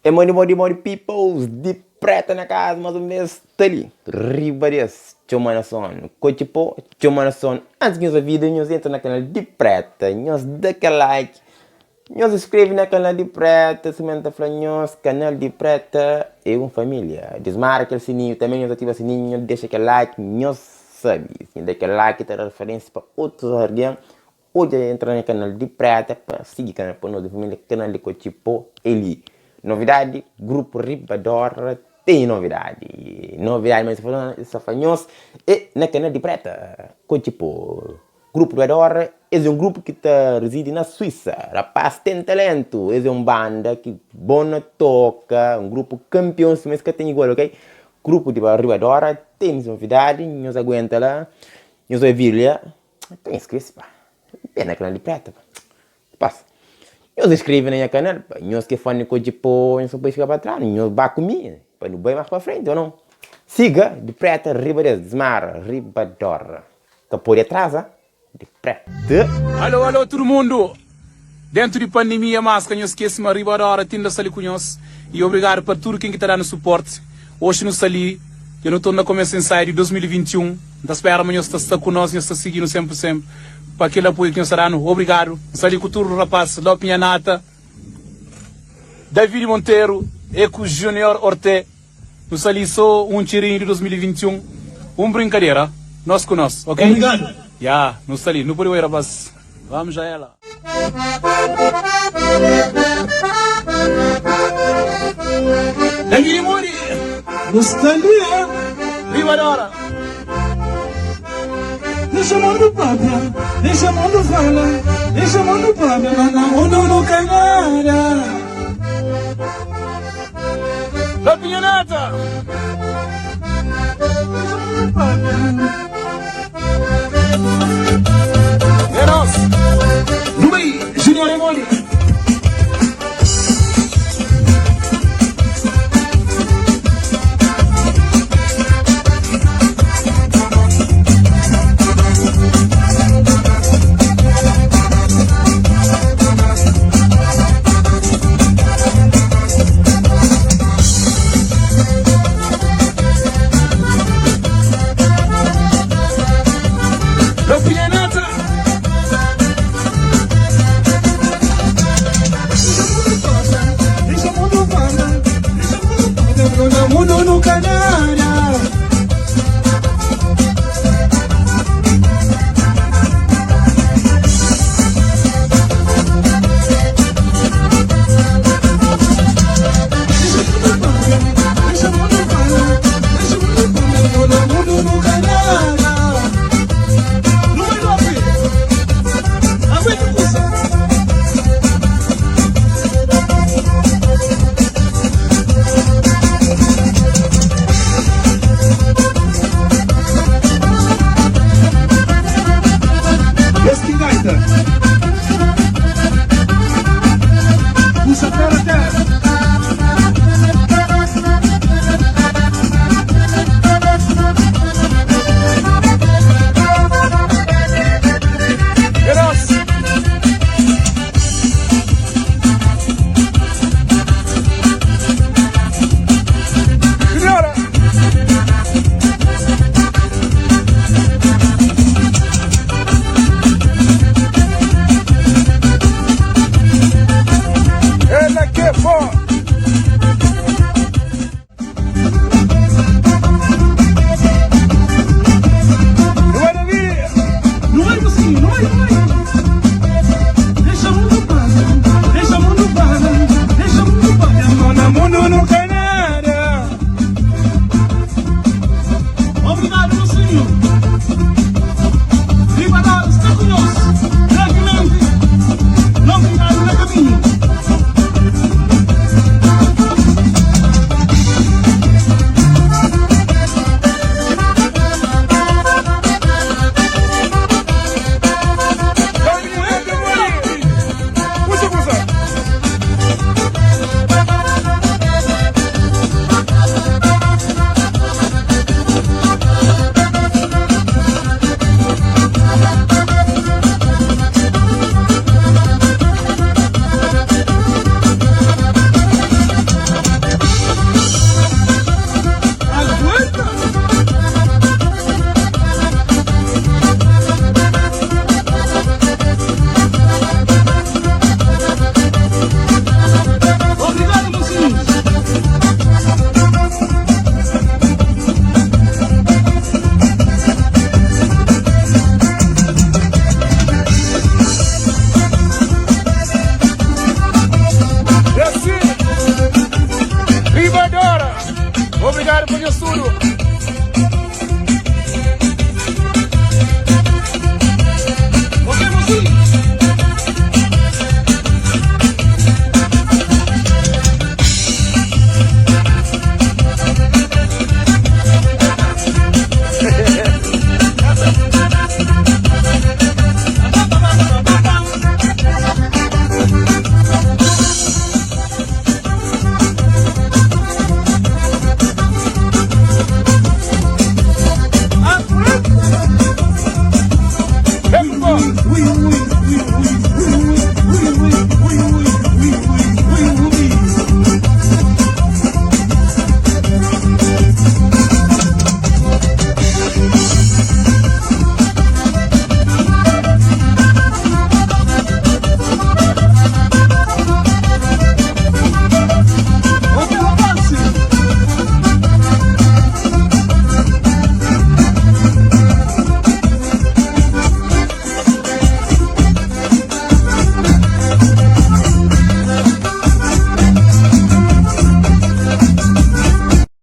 É money peoples de preta na casa, mais ou menos, tá ali. Ribarias, chomanação, cochipo, chomanação. Antes que nós vida, nós entra na canal de preta, nós dá aquele like, nós inscreve na canal de preta, se manda para nós, canal de preta é uma família. Desmarca aquele sininho, também nós ativa o sininho, deixa aquele like, nós sabe. Se dá aquele like, tem referência para outros alguém. Hoje entra no canal de preta para seguir canal para nós, família, canal de cochipo, ele. Novidade, grupo Ribador tem novidade. Novidade, mas essa fanhos e na canal de preta. Tipo, grupo Ribador é um grupo que reside na Suíça. Rapaz tem talento. É uma banda que bona toca. Um grupo campeão, mas que tem igual, ok? Grupo de Ribador tem novidade. Nós aguenta lá. Nós vai vir lá. Tem inscrito, pá. É na canal de preta, pá. Passa. Nós inscrevem na minha canal, nós que fazem coisa de pô, nós pode ficar para trás, nós vai comigo, para não bem mais para frente, ou não? Siga, de preta, Ribador, Desmar, Ribador. Que por atrás, de preta. Alô, todo mundo! Dentro de pandemia, máscara, não esqueça, mas Ribador, tinda sali com nós, e obrigado para tudo quem está dando suporte. Hoje no sali, eu não estou na Começo Inside de 2021, da espera, mas nós está com nós, nós está seguindo sempre. Para aquele apoio que nós está dando, obrigado. Sali Cultura, rapaz, Lopinha Nata, David Monteiro, Eco Junior Orte, nós ali só tirinho de 2021, brincadeira, nós com nós, ok? Obrigado. Já, nós ali, não pode ir, rapaz, vamos já ela. David Mori, Nós ali, Ribador. deixa a mão no pabra, deixa a mão no fala, deixa a mão no pabra, não no canara. Lopinha Nata. É nós. Rui, Junior Emoli. Lopinha Nata. Deixa a mão no pabra, deixa a mão no pabra, não no canara. Não é assim, não é.